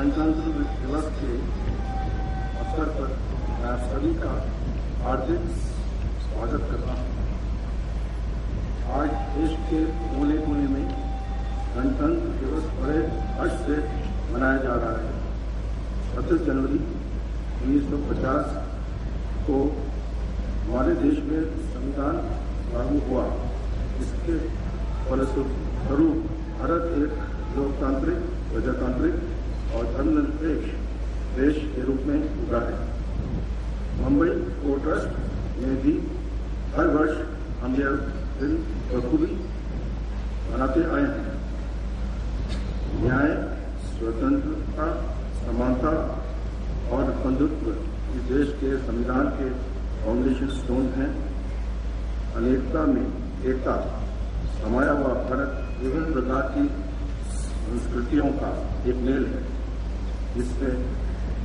गणतंत्र दिवस के अवसर पर मैं सभी का हार्दिक स्वागत करता हूं। आज देश के कोने कोने में गणतंत्र दिवस बड़े हर्ष से मनाया जा रहा है। 25 जनवरी 1950 को हमारे देश में संविधान लागू हुआ। इसके फलस्वरूप भारत एक लोकतांत्रिक, प्रजातांत्रिक और धर्मनिरपेक्ष देश के रूप में उभरा है। मुंबई पोर्ट ट्रस्ट में भी हर वर्ष हम यह दिन बखूबी मनाते आए हैं। न्याय, स्वतंत्रता, समानता और बंधुत्व इस देश के संविधान के फाउंडेशन स्टोन हैं। अनेकता में एकता समाया हुआ भारत विभिन्न प्रकार की संस्कृतियों का एक मेल है, जिसमें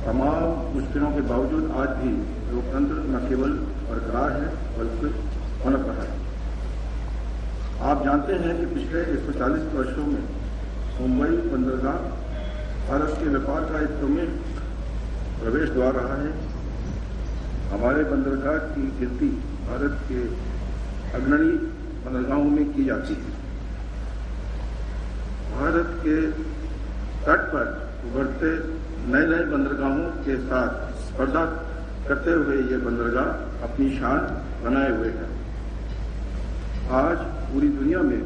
तमाम मुश्किलों के बावजूद आज भी लोकतंत्र न केवल बरकरार है बल्कि पनप रहा है। आप जानते हैं कि पिछले 140 वर्षों में मुंबई बंदरगाह भारत के व्यापार का एक प्रमुख प्रवेश द्वार रहा है। हमारे बंदरगाह की गिनती भारत के अग्रणी बंदरगाहों में की जाती है। भारत के तट पर उभरते नए नए बंदरगाहों के साथ स्पर्धा करते हुए ये बंदरगाह अपनी शान बनाए हुए है। आज पूरी दुनिया में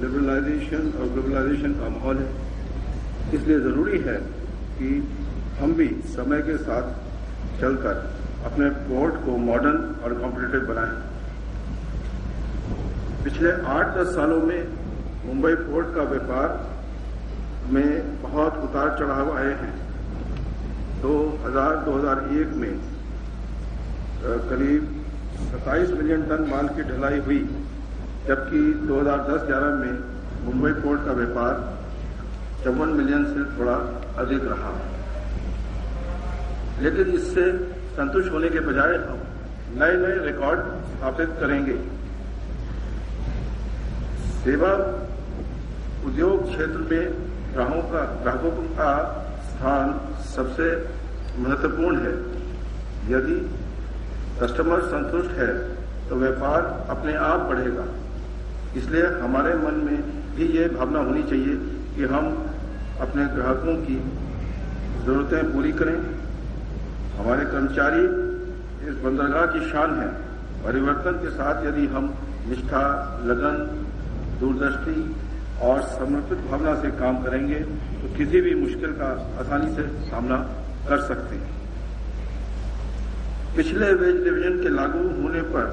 लिबरलाइजेशन और ग्लोबलाइजेशन का माहौल है, इसलिए जरूरी है कि हम भी समय के साथ चलकर अपने पोर्ट को मॉडर्न और कॉम्पिटिटिव बनाएं। पिछले 8-10 सालों में मुंबई पोर्ट का व्यापार में बहुत उतार चढ़ाव आए हैं। 2001 में करीब 27 मिलियन टन माल की ढुलाई हुई, जबकि 2010-11 में मुंबई पोर्ट का व्यापार 54 मिलियन से थोड़ा अधिक रहा। लेकिन इससे संतुष्ट होने के बजाय हम नए नए रिकॉर्ड स्थापित करेंगे। सेवा उद्योग क्षेत्र में ग्राहकों का स्थान सबसे महत्वपूर्ण है। यदि कस्टमर संतुष्ट है तो व्यापार अपने आप बढ़ेगा। इसलिए हमारे मन में भी ये भावना होनी चाहिए कि हम अपने ग्राहकों की जरूरतें पूरी करें। हमारे कर्मचारी इस बंदरगाह की शान है। परिवर्तन के साथ यदि हम निष्ठा, लगन, दूरदृष्टि और समर्पित भावना से काम करेंगे तो किसी भी मुश्किल का आसानी से सामना कर सकते हैं। पिछले वेज डिवीजन के लागू होने पर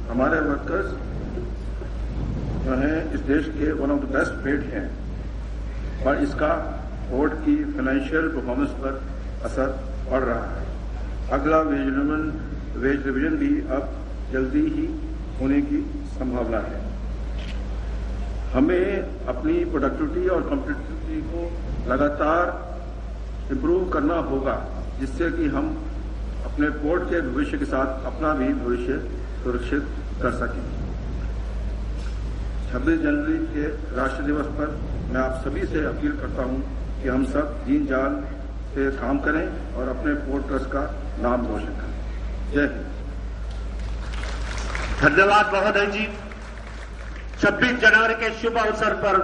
हमारे वर्कर्स जो हैं इस देश के one of the best paid हैं, पर इसका पोर्ट की फाइनेंशियल परफॉर्मेंस पर असर पड़ रहा है। अगला वेज डिवीजन भी अब जल्दी ही होने की संभावना है। हमें अपनी प्रोडक्टिविटी और कॉम्पिटिटिविटी को लगातार इम्प्रूव करना होगा, जिससे कि हम अपने पोर्ट के भविष्य के साथ अपना भी भविष्य सुरक्षित कर सकें। 26 जनवरी के राष्ट्र दिवस पर मैं आप सभी से अपील करता हूं कि हम सब दीन जान से काम करें और अपने पोर्ट ट्रस्ट का नाम रोशन करें। जय हिंद। धन्यवाद महोदय जी। 26 जनवरी के शुभ अवसर पर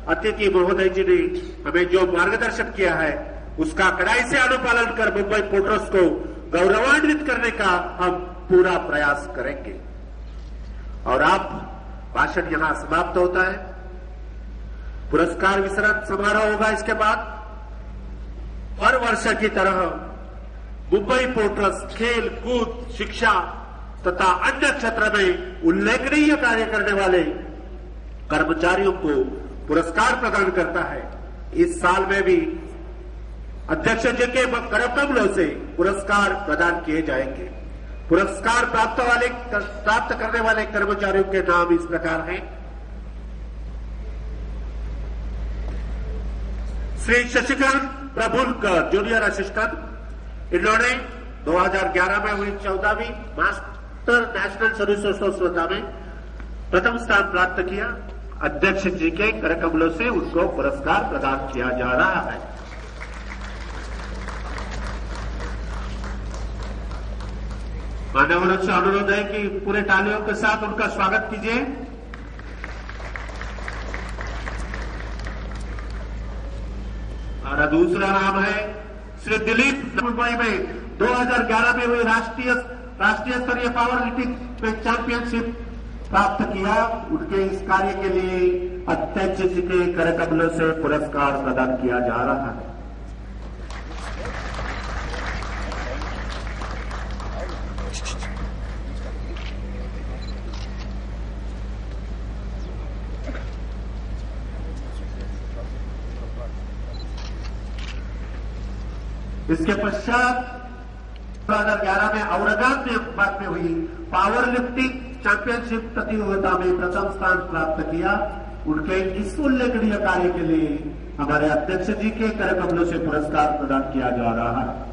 अतिथि महोदय जी ने हमें जो मार्गदर्शन किया है उसका कड़ाई से अनुपालन कर मुंबई पोर्ट ट्रस्ट को गौरवान्वित करने का हम पूरा प्रयास करेंगे। और अब भाषण यहां समाप्त होता है। पुरस्कार वितरण समारोह होगा। इसके बाद हर वर्ष की तरह मुंबई पोर्ट ट्रस्ट खेल कूद, शिक्षा तथा अन्य क्षेत्र में उल्लेखनीय कार्य करने वाले कर्मचारियों को पुरस्कार प्रदान करता है। इस साल में भी अध्यक्ष जी के करकमलों से पुरस्कार प्रदान किए जाएंगे। पुरस्कार प्राप्त करने वाले कर्मचारियों के नाम इस प्रकार हैं। Shri Shashikant Prabhulkar, junior assistant. इन्होंने 2011 में हुई 14वीं मास्टर नेशनल सर्विस स्पर्धा में प्रथम स्थान प्राप्त किया। अध्यक्ष जी के करकमलों से उनको पुरस्कार प्रदान किया जा रहा है। मान्यवरों से अनुरोध है कि पूरे तालियों के साथ उनका स्वागत कीजिए। और दूसरा नाम है श्री दिलीप। मुंबई में 2011 में हुई राष्ट्रीय स्तरीय पावर लिफ्टिंग में चैंपियनशिप प्राप्त किया। उनके इस कार्य के लिए अध्यक्ष जी के करकमलों से पुरस्कार प्रदान किया जा रहा है। इसके पश्चात 2011 में औरंगाबाद में हुई पावर लिफ्टिंग चैंपियनशिप प्रतियोगिता में प्रथम स्थान प्राप्त किया। उनके इस उल्लेखनीय कार्य के लिए हमारे अध्यक्ष जी के करकमलों से पुरस्कार प्रदान किया जा रहा है।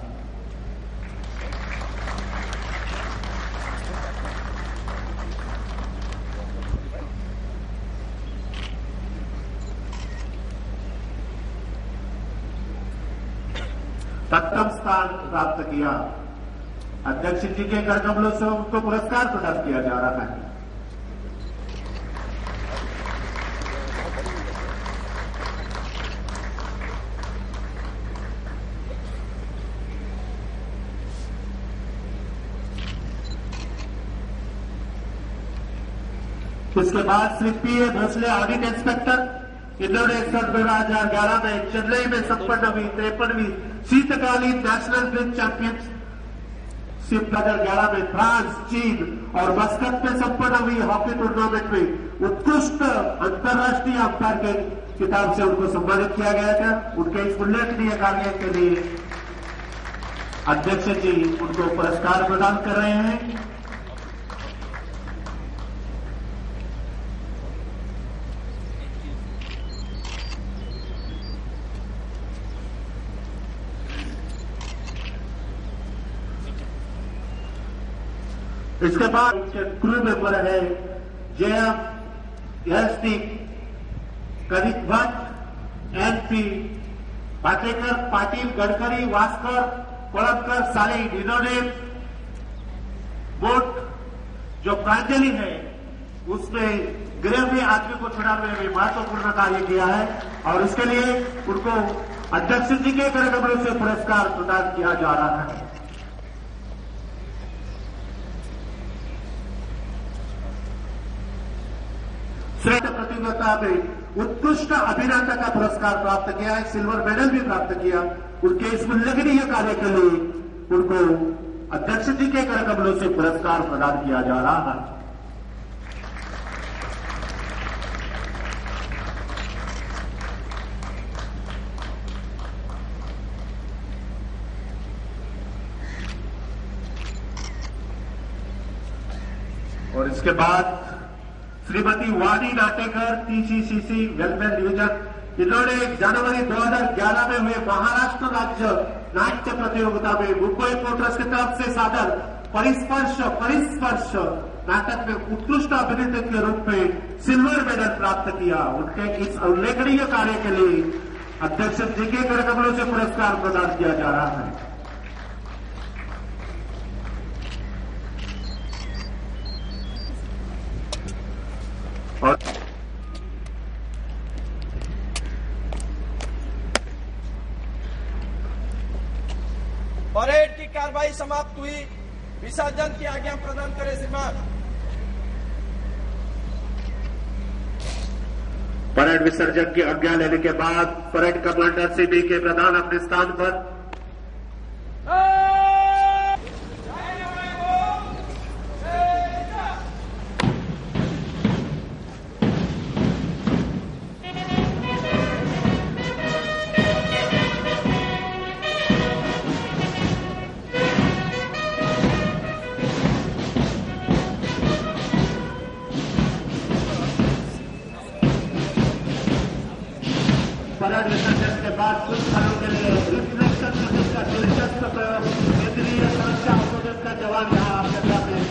प्रथम स्थान प्राप्त किया। अध्यक्ष जी के करकमलों से उनको पुरस्कार प्रदान किया जा रहा है। उसके बाद Shri P A. Bhosle, audit inspector. इन्होंने 2011 में चेन्नई में संपन्न हुई 53वीं शीतकालीन नेशनल ब्रिज चैंपियनशिप सिर्फ 2011 में फ्रांस, चीन और मस्कत में संपन्न हुई हॉकी टूर्नामेंट में उत्कृष्ट अंतर्राष्ट्रीय अंपायर के खिताब से उनको सम्मानित किया गया था। उनके इस उल्लेखनीय कार्य के लिए अध्यक्ष जी उनको पुरस्कार प्रदान कर रहे हैं। इसके बाद उनके क्रू मेंबर है जेएम, एसटी, कनिक भट्ट, एनपी, पाटेकर, पाटिल, गडकरी, वास्कर, कोलंबकर, साले, इन्होंने बोट जो प्रांजलि है उसमें गृह में आदमी को छुड़ाने में महत्वपूर्ण कार्य किया है और इसके लिए उनको अध्यक्ष जी के करकमलों से पुरस्कार प्रदान किया जा रहा है। श्रेष्ठ प्रतियोगिता में उत्कृष्ट अभिनेता का पुरस्कार प्राप्त किया है, सिल्वर मेडल भी प्राप्त किया। उनके इस उल्लेखनीय कार्य के लिए उनको अध्यक्ष जी के करकमलों से पुरस्कार प्रदान किया जा रहा है। और इसके बाद श्रीमती वाणी नाटेकर, टीसीसीसी वेलफेयर डिवीजन, इन्होंने जनवरी 2011 में हुए महाराष्ट्र राज्य नाट्य प्रतियोगिता में मुंबई पोर्ट्रस की तरफ से सादर परिस्पर्श नाटक में उत्कृष्ट अभिनेत्री के रूप में सिल्वर मेडल प्राप्त किया। उनके इस उल्लेखनीय कार्य के लिए अध्यक्ष जी के करकमलों से पुरस्कार प्रदान किया जा रहा है। और परेड की कार्रवाई समाप्त हुई। विसर्जन की आज्ञा प्रदान करें श्रीमान। परेड विसर्जन की आज्ञा लेने के बाद परेड कमांडर सीबी के प्रधान अपने स्थान पर। परेड विसर्जन के बाद कुछ क्षणों के लिए रिफ्लेक्शन सिस्टम का दिलचस्प प्रयोग केंद्रीय सुरक्षा आउटपोस्ट का जवान यहाँ आपके सामने।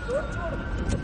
छोड़